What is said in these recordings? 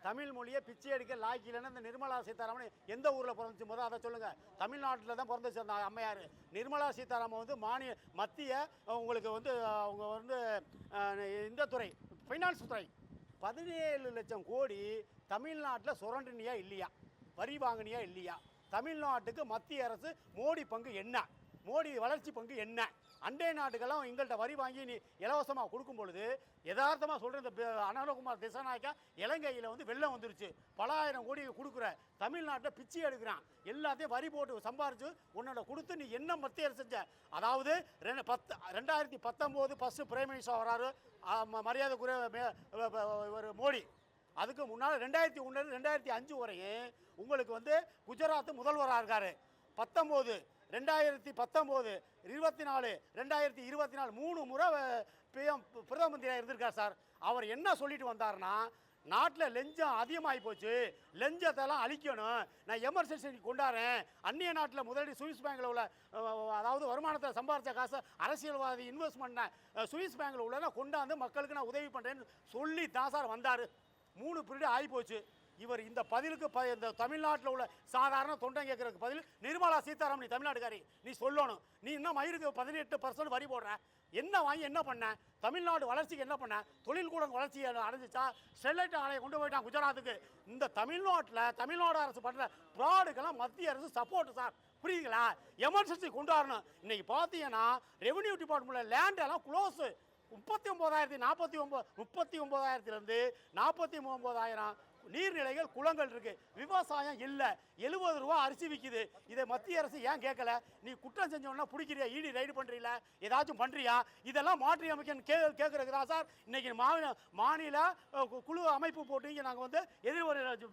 தமிழ் மொழியை பிச்சை எடுக்க லாய்க்கிலன்னு இந்த நிர்மலா சீதாராமன் எந்த ஊரில் பிறந்துச்சு முதல் அதை சொல்லுங்கள். தமிழ்நாட்டில் தான் பிறந்துச்சு அந்த அம்மையார். நிர்மலா சீதாராமன் வந்து மத்திய உங்களுக்கு வந்து அவங்க வந்து இந்த துறை ஃபைனான்ஸ் துறை 17 லட்சம் கோடி தமிழ்நாட்டில் சுரண்டினியா இல்லையா, வரி வாங்கினியா இல்லையா? தமிழ்நாட்டுக்கு மத்திய அரசு மோடி பங்கு என்ன, மோடி வளர்ச்சி பங்கு என்ன? அண்டை நாட்டுக்கெல்லாம் எங்கள்கிட்ட வரி வாங்கி நீ இலவசமாக கொடுக்கும் பொழுது யதார்த்தமாக சொல்கிற இந்த அனந்தகுமார் திசாநாயக்கா இலங்கையில் வந்து வெள்ளம் வந்துருச்சு, பல ஆயிரம் கோடி கொடுக்குற தமிழ்நாட்டில் பிச்சை எடுக்கிறான், எல்லாத்தையும் வரி போட்டு சம்பாரிச்சு உன்னோட கொடுத்து நீ என்ன மத்திய அரசு செஞ்ச? அதாவது 2019 ஃபஸ்ட்டு பிரைம் மினிஸ்டர் வராரு மரியாதைக்குரிய ஒரு மோடி. அதுக்கு முன்னால் 2001 2005 வரையும் உங்களுக்கு வந்து குஜராத் முதல்வராக இருக்கார். 2019 2024 2024 3 முறை பிரதம மந்திரியாக இருந்திருக்கார் சார். அவர் என்ன சொல்லிட்டு வந்தார்னா, நாட்டில் லஞ்சம் அதிகமாகி போச்சு, லஞ்சத்தெல்லாம் அழிக்கணும், நான் எமர்ஜென்சி கொண்டாடுறேன், அந்நிய நாட்டில் முதலீடு சுவிஸ் பேங்கில் உள்ள அதாவது வருமானத்தை சம்பாதிச்ச காசை அரசியல்வாதி இன்வெஸ்ட்மெண்ட் சுவிஸ் பேங்கில் உள்ளதை கொண்டாந்து மக்களுக்கு நான் உதவி பண்ணுறேன்னு சொல்லி தான் சார் வந்தார். 3 பீரியட் ஆகிப்போச்சு. இவர் இந்த பதிலுக்கு இந்த தமிழ்நாட்டில் உள்ள சாதாரண தொண்டை கேட்கறதுக்கு பதில் நிர்மலா சீதாராமன் நீ தமிழ்நாட்டுக்காரி, நீ சொல்லணும், நீ இன்னும் மயிருக்கு 18% வரி போடுற, என்ன வாங்கி என்ன பண்ண? தமிழ்நாடு வளர்ச்சிக்கு என்ன பண்ண? தொழில் கூட வளர்ச்சி அடைஞ்சிச்சா? ஸ்டெர்லைட் ஆலையை கொண்டு போயிட்டான் குஜராத்துக்கு. இந்த தமிழ்நாடு அரசு பண்ணுற ப்ராடுக்கெல்லாம் மத்திய அரசு சப்போர்ட் சார், புரியுதுங்களா? எமர்ஜென்சி கொண்டு வரணும். இன்னைக்கு பார்த்தீங்கன்னா ரெவன்யூ டிபார்ட்மெண்ட்டில் லேண்டெல்லாம் க்ளோஸு 39,000 49,000 நீர்நிலைகள் குளங்கள் இருக்கு, விவசாயம் இல்லை, 70 ரூபா அரிசி விற்கிது. இதை மத்திய அரசு ஏன் கேட்கல? நீ குற்றம் செஞ்சோன்னா பிடிக்கிறியா, ஈடி ரைடு பண்ணுறீங்களா, ஏதாச்சும் பண்ணுறியா? இதெல்லாம் மாற்றி அமைக்க கேட்குறதுக்குதா சார் இன்னைக்கு மாநில குழு அமைப்பு போட்டு இங்கே நாங்கள் வந்து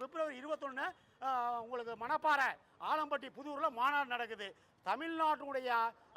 பிப்ரவரி 21 உங்களுக்கு மணப்பாறை ஆலம்பட்டி புதூரில் மாநாடு நடக்குது. தமிழ்நாட்டுடைய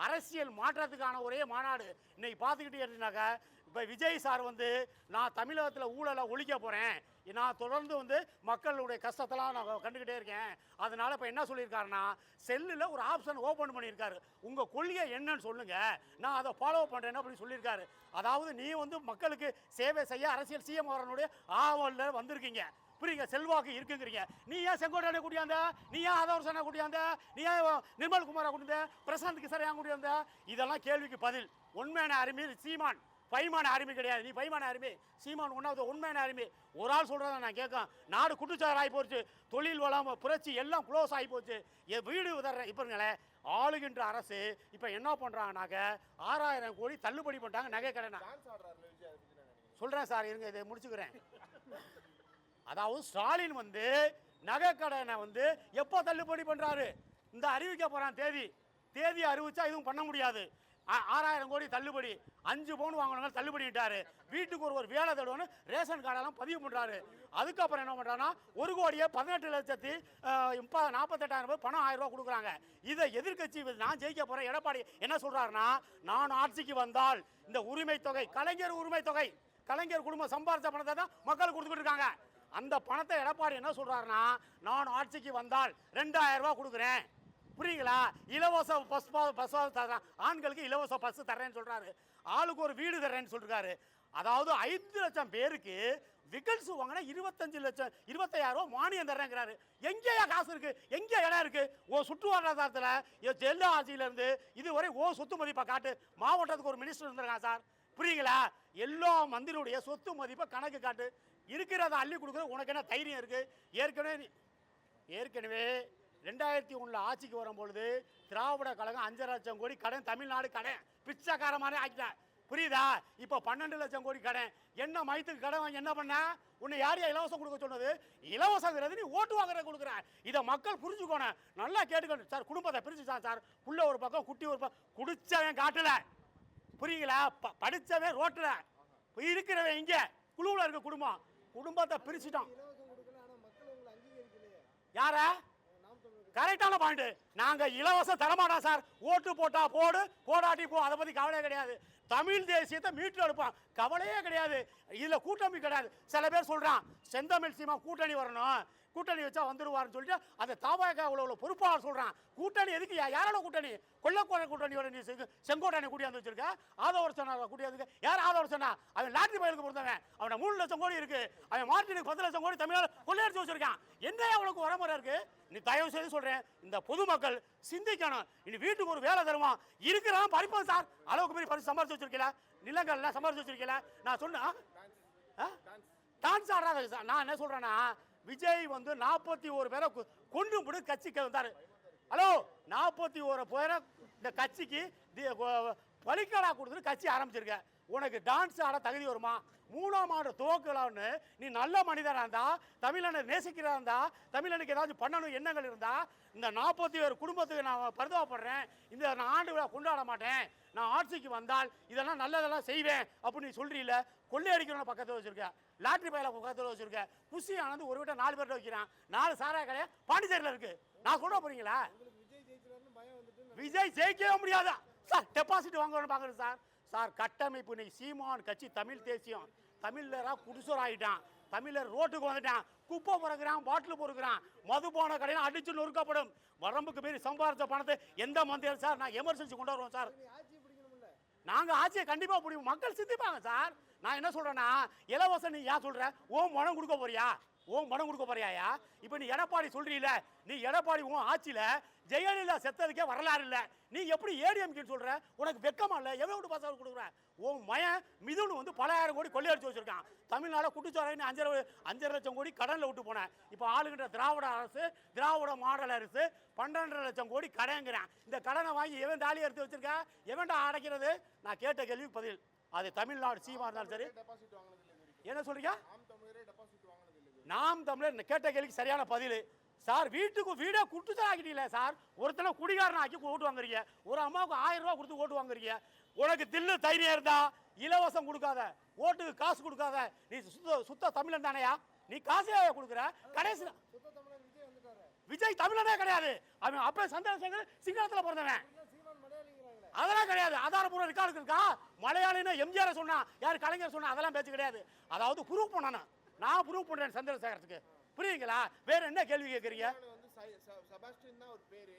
அரசியல் மாற்றத்துக்கான ஒரே மாநாடு. இன்னைக்கு பார்த்துக்கிட்டே இருந்தீங்கன்னாக்கா, இப்போ விஜய் சார் வந்து நான் தமிழகத்தில் ஊழலை ஒழிக்க போகிறேன், நான் தொடர்ந்து வந்து மக்களுடைய கஷ்டத்தெல்லாம் நான் கண்டுக்கிட்டே இருக்கேன், அதனால் இப்போ என்ன சொல்லியிருக்காருன்னா செல்லில் ஒரு ஆப்ஷன் ஓப்பன் பண்ணியிருக்காரு, உங்கள் கொள்கை என்னன்னு சொல்லுங்கள், நான் அதை ஃபாலோ பண்ணுறேன்னு அப்படின்னு சொல்லியிருக்காரு. அதாவது நீ வந்து மக்களுக்கு சேவை செய்ய அரசியல் சிஎம் வரனுடைய ஆவலில் வந்திருக்கீங்க, புரியுங்க, செல்வாக்கு இருக்குங்கிறீங்க. நீ ஏன் செங்கோட்டையனை கூட்டியாந்த, நீ ஏன் ஆதவர்சனை கூட்டியாந்த, நீ ஏன் நிர்மல்குமாரை கூட்டியாந்த, பிரசாந்த் கிஷோரை ஏன் கூட்டியாந்த? இதெல்லாம் கேள்விக்கு பதில். உண்மையான அருமை சீமான், பைமான அருமை கிடையாது. நீ பைமான அருமை, சீமான் ஒன்றாவது உண்மையான அருமை. ஒரு ஆள் சொல்கிறத நான் கேட்க, நாடு குட்டுச்சார் ஆகி போச்சு, தொழில் வளம் புரட்சி எல்லாம் க்ளோஸ் ஆகி போச்சு, என் வீடு உதறேன். இப்போங்களே ஆளுகின்ற அரசு இப்போ என்ன பண்ணுறாங்கனாக்க 6000 கோடி தள்ளுபடி பண்ணிட்டாங்க நகை கடனை. சொல்கிறேன் சார், இருங்க இதை முடிச்சுக்கிறேன். அதாவது ஸ்டாலின் வந்து நகை கடனை வந்து எப்போ தள்ளுபடி பண்ணுறாரு? இந்த அறிவிக்க போகிறான் தேதி அறிவிச்சா இதுவும் பண்ண முடியாது. 6000 கோடி தள்ளுபடி, 5 பவுன் வாங்கினவங்க தள்ளுபடிட்டாரு, வீட்டுக்கு ஒரு வேலை தடுவன்னு ரேஷன் கார்டெல்லாம் பதிவு பண்ணுறாரு. அதுக்கப்புறம் என்ன பண்ணுறான்னா 1,18,48,000 பணம் 1000 ரூபா கொடுக்குறாங்க. இதை எதிர்கட்சி நான் ஜெயிக்க போகிறேன் எடப்பாடி என்ன சொல்கிறாருன்னா, நான் ஆட்சிக்கு வந்தால் இந்த உரிமை தொகை, கலைஞர் உரிமை தொகை, கலைஞர் குடும்பம் சம்பாதிச்ச பணத்தை தான் மக்கள் கொடுத்துக்கிட்டு இருக்காங்க. அந்த பணத்தை எடப்பாடி என்ன சொல்கிறாருன்னா, நான் ஆட்சிக்கு வந்தால் 2000 ரூபா கொடுக்குறேன், புரியுங்களா, இலவச பஸ் தரேன், ஆண்களுக்கு இலவச பஸ் தர்றேன்னு சொல்கிறாரு, ஆளுக்கு ஒரு வீடு தர்றேன்னு சொல்லிருக்காரு. அதாவது 5 லட்சம் பேருக்கு விகல்ஸ் வாங்கினா 25,000 ரூபா மானியம் தர்றேங்கிறாரு. எங்கேயா காசு இருக்குது, எங்கே இடம் இருக்குது? சுற்று வட்டாரத்தில் ஜெல்லா ஆட்சியிலேருந்து இதுவரை சொத்து மதிப்பை காட்டு. மாவட்டத்துக்கு ஒரு மினிஸ்டர் இருந்திருக்காங்க சார், புரியுங்களா? எல்லா மந்திரியுடைய சொத்து மதிப்பை கணக்கு காட்டு. இருக்கிறத அள்ளி கொடுக்குறது உனக்கு என்ன தைரியம் இருக்குது? ஏற்கனவே 2001 ஆட்சிக்கு வரும்பொழுது திராவிட கழகம் 5 லட்சம் கோடி கடன், தமிழ்நாடு கடன் பிச்சைக்கார மாதிரி ஆக்கிட்டேன், புரியுதா? இப்போ 12 லட்சம் கோடி கடன். என்ன மயத்துக்கு கடன் வாங்கி என்ன பண்ண? உன்னை யாரையா இலவசம் கொடுக்க சொன்னது? இலவசங்கிறது நீ ஓட்டு வாங்குற கொடுக்குற. இதை மக்கள் புரிஞ்சுக்கணும், நல்லா கேட்டுக்கணும் சார். குடும்பத்தை பிரிச்சுட்டான் சார், புள்ள ஒரு பக்கம் குட்டி ஒரு பக்கம், குடிச்சவன் காட்டல, புரியுங்களா, படித்தவன் ரோட்டில், இருக்கிறவன் இங்கே குழுவில் இருக்க குடும்பத்தை பிரிச்சுட்டான். யார? கரெக்டான பாயிண்ட். நாங்கள் இலவசம் தரமாட்டோம் சார், ஓட்டு போட்டா போடு, போடாட்டி போ, அதை பற்றி கவலையே கிடையாது. தமிழ் தேசியத்தை மீட்டு எடுப்போம், கவலையே கிடையாது. இதுல கூட்டணி கிடையாது. சில பேர் சொல்றான் செந்தமிழ் சீமா கூட்டணி வரணும், கூட்டணி வச்சா வந்துருவாருன்னு சொல்லிட்டு அந்த தாபாக உள்ள பொறுப்பாளர் சொல்றான். கூட்டணி எதுக்கு? யாரோட கூட்டணி? கொள்ளக்கோட கூட்டணியோட நீ செங்கோட்டனை கூட்டியாந்து வச்சிருக்க. ஆதவர் சொன்னா கூட்டியாந்து யார் ஆதவர் சொன்னா? அவன் லாட்டரி பயலுக்கு பொறுத்தவன். அவன 3 லட்சம் கோடி இருக்கு, அவன் மார்டினுக்கு 10 லட்சம் கோடி தமிழ்நாடு கொள்ளையடிச்சு வச்சிருக்கான். என்ன அவனுக்கு வரமுறை இருக்கு? நீ தயவு செய்து சொல்றேன், இந்த பொதுமக்கள் சிந்திக்கணும். இனி வீட்டுக்கு ஒரு வேலை தருவான் இருக்கிறான் பறிப்பான் சார். அளவுக்கு பெரிய பரிசு சம்பாரிச்சு வச்சிருக்கல, நிலங்கள்லாம் சம்பாரிச்சு வச்சிருக்கல. நான் சொன்னா டான்ஸ் ஆடுறாங்க சார். நான் என்ன சொல்றேன்னா, விஜய் வந்து 41 பேரை கொண்டு போடு கட்சிக்கு வந்தாரு. ஹலோ, 41 பேரை இந்த கட்சிக்கு பலிக்கடா கொடுத்துட்டு கட்சி ஆரம்பிச்சிருக்க. உனக்கு டான்ஸ் ஆட தகுதி வருமா? 3ஆம் ஆண்டு துவக்கலான்னு நீ நல்ல மனிதராக இருந்தா, தமிழனை நேசிக்கிறா இருந்தா, தமிழனுக்கு ஏதாச்சும் பண்ணணும் எண்ணங்கள் இருந்தா, இந்த 41 குடும்பத்துக்கு நான் பரிதாபப்படுறேன், இந்த நான் ஆண்டு விழா கொண்டாட மாட்டேன், நான் ஆட்சிக்கு வந்தால் இதெல்லாம் நல்லதெல்லாம் செய்வேன் அப்படின்னு நீ சொல்றீல. கொள்ளையடிக்கிறவன பக்கத்தில் வச்சிருக்க, லாட்டரி பயில பக்கத்தில் வச்சிருக்க, குஷி ஆனது ஒரு வீட்டை 4 பேர்ட்ட வைக்கிறான். 4 சாராய கடையை பாண்டிச்சேரியில் இருக்கு. நான் சொல்ல போறீங்களா? விஜய் ஜெயிக்கவே முடியாதா சார்? டெபாசிட் வாங்கணும்னு பாக்குறேன் சார். சார் கட்டமைப்பு இன்னைக்கு சீமான் கட்சி தமிழ் தேசியம், தமிழரா குடிசோர் ஆகிட்டான், தமிழர் ரோட்டுக்கு வந்துட்டான், குப்பை பொறுக்கிறான், பாட்டில் பொறுக்கிறான், மதுபான கடையில் அடிச்சு நொறுக்கப்படும். வரம்புக்கு மீறி சம்பாதிச்ச பணத்தை எந்த மந்திரம் சார் நான் எமர்ஜென்சி கொண்டு வருவோம் சார். நாங்கள் ஆட்சியை கண்டிப்பாக பிடிக்கும், மக்கள் சிந்திப்பாங்க சார். நான் என்ன சொல்றேன்னா, இலவசம் நீ ஏன் சொல்ற? ஓம் பணம் கொடுக்க போறியா? ஓம் பணம் கொடுக்க போறியாயா? இப்போ நீ எடப்பாடி சொல்றீல, நீ எடப்பாடி உன் ஆட்சியில் ஜெயலலிதா செத்ததுக்கே வரலாறு இல்லை, நீ எப்படி ஏடிஎம்கேன்னு சொல்ற? உனக்கு வெக்கமா இல்லை? எவ்வளோ பாசம் கொடுக்குற? உன் மயன் மிதுன் வந்து பல ஆயிரம் கோடி கொள்ளையடிச்சு வச்சிருக்கான். தமிழ்நாடு குட்டிச்சோரைன்னு 5 லட்சம் கோடி கடனில் விட்டு போனேன். இப்போ ஆளுகின்ற திராவிட அரசு, திராவிட மாடல் அரசு 12 லட்சம் கோடி கடங்கிறான். இந்த கடனை வாங்கி எவன் தாலி எடுத்து வச்சிருக்கா? எவன்டா அடைக்கிறது? நான் கேட்ட கேள்விக்கு பதில். அது தமிழ்நாடு சீமா இருந்தாலும் சரி. என்ன சொல்றீங்க? நாம் தமிழர் கேட்ட கேள்விக்கு சரியான பதில் சார். வீட்டுக்கு வீடே குட்டுச்சா ஆக்கிட்டீங்களே சார். ஒருத்தனை குடிகாரன் ஆக்கி ஓட்டு வாங்குறீங்க, ஒரு அம்மாவுக்கு 1000 ரூபா கொடுத்து ஓட்டு வாங்குறீங்க. உனக்கு தில்லு தைரியம் இருந்தா இலவசம் கொடுக்காத, ஓட்டுக்கு காசு கொடுக்காத, நீ சுத்த தமிழன் தானையா? நீ காசே கொடுக்குற. கடைசி விஜய் தமிழனே கிடையாது, அவன் அப்ப சந்திரசேகர் சிங்களத்தில் பிறந்தவன். அதெல்லாம் கிடையாது. ஆதாரபூர்வ ரெக்கார்டு இருக்கா? மலையாளின்னு எம்ஜிஆர் சொன்னா, யார் கலைஞர் சொன்னா, அதெல்லாம் பேச்சு கிடையாது. அதாவது ப்ரூவ் பண்ணணும். நான் ப்ரூவ் பண்றேன் சந்திரசேகரத்துக்கு. புரியுங்களா? வேற என்ன கேள்வி கேட்கறீங்க? செபாஸ்டியன் தான் ஒரு பேரு,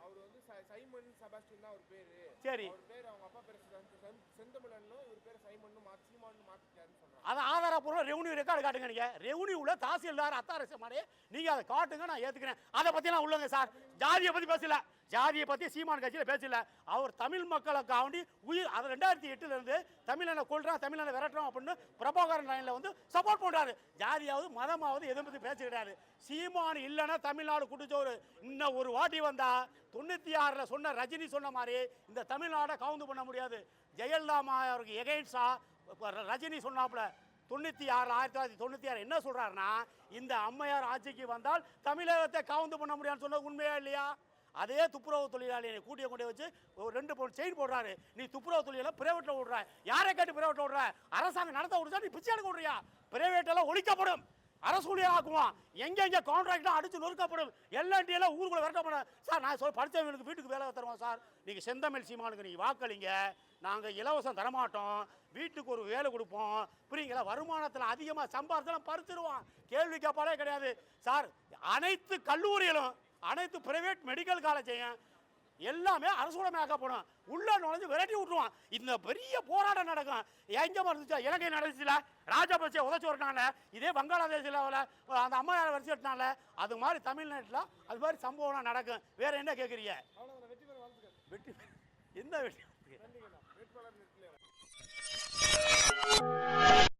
அவர் வந்து சைமன் செபாஸ்டியன் தான் ஒரு பேரு. சரி, அவர் பேர் அவங்க அப்பா பேர் செந்தமிழன்னு, இவர் பேர் சைமன் மார்க்சிமான்னு மாத்திட்டாருன்னு சொன்னாங்க. அத ஆதாரபூர்வ ரெவென்யூ ரெக்கார்டு காட்டுங்க. நீங்க ரெவென்யூல தாசில்தார் அத்தாரசமானே நீங்க அதை காட்டுங்க, நான் ஏத்துக்கிறேன். அதை பத்தி நான் உள்ளங்க சார். ஜாதியை பத்தி பேசல, ஜாதியை பத்தி சீமான் கட்சியில பேசல. அவர் தமிழ் மக்களுக்காண்டி உயிர், அது 2008 இருந்து தமிழனை கொள்றான், தமிழனை விரட்டுறோம் அப்படின்னு பிரபாகரன் லைன்ல வந்து சப்போர்ட் பண்றாரு. ஜாதியாவது மதமாவது எதை பத்தி பேச கிடையாது. சீமான் இல்லைன்னா தமிழ்நாடு குடிச்சோறு. இன்னும் ஒரு வாட்டி வந்தா 96ல சொன்ன ரஜினி சொன்ன மாதிரி இந்த தமிழ்நாடை கவுந்து பண்ண முடியாது. ஜெயலலிதா அவருக்கு எகைன்ஸ்டா ரஜினி சொன்னாப்புல 1996 என்ன சொல்றாருன்னா, இந்த அம்மையார் ஆட்சிக்கு வந்தால் தமிழகத்தை கவுந்து பண்ண முடியாதுன்னு சொன்னது உண்மையா இல்லையா? அதே துப்புரவு தொழிலாளியை கூட்டிய கொண்டு வச்சு ஒரு 2 பவுன் செயின் போடுறாரு. நீ துப்புரவு தொழில பிரைவேட்ல விடுற. யாரை கேட்டு பிரைவேட்ல விடுற? அரசாங்கம் நடத்த விடுச்சா நீ பிச்சை எடுக்க விடுறியா? பிரைவேட் எல்லாம் ஒழிக்கப்படும், அரசு ஆக்குவான். எங்க கான்ட்ராக்ட் அடிச்சு நொறுக்கப்படும். எல்லாம் எல்லாம் ஊருக்குள்ள விரட்டப்படும் சார். நான் சொல்ல படித்தவங்களுக்கு வீட்டுக்கு வேலை தருவோம் சார். நீங்க செந்தமிழ் சீமானுக்கு நீங்க வாக்களிங்க, நாங்க இலவசம் தரமாட்டோம், வீட்டுக்கு ஒரு வேலை கொடுப்போம். புரியுங்களா? வருமானத்தில் அதிகமாக சம்பாதிச்சாலும் பறிச்சிருவான். கேள்வி கேட்பாலே கிடையாது சார். அனைத்து கல்லூரிகளும், அனைத்து பிரைவேட் மெடிக்கல் காலேஜையும் எல்லாமே அரசுடமையாக்கப்படும். உள்ள நுழைஞ்சு விரட்டி விட்டுருவான். இந்த பெரிய போராட்டம் நடக்கும். எங்க இருந்துச்சா? இலங்கை நடந்துச்சுல, ராஜபக்சே உதச்சு வரட்டாங்க. இதே பங்களாதேஷில் அந்த அம்மையார் வரிசை வெட்டினால, அது மாதிரி தமிழ்நாட்டில் அது மாதிரி சம்பவம் நடக்கும். வேற என்ன கேட்குறீங்க? வெற்றி எந்த வெற்றி?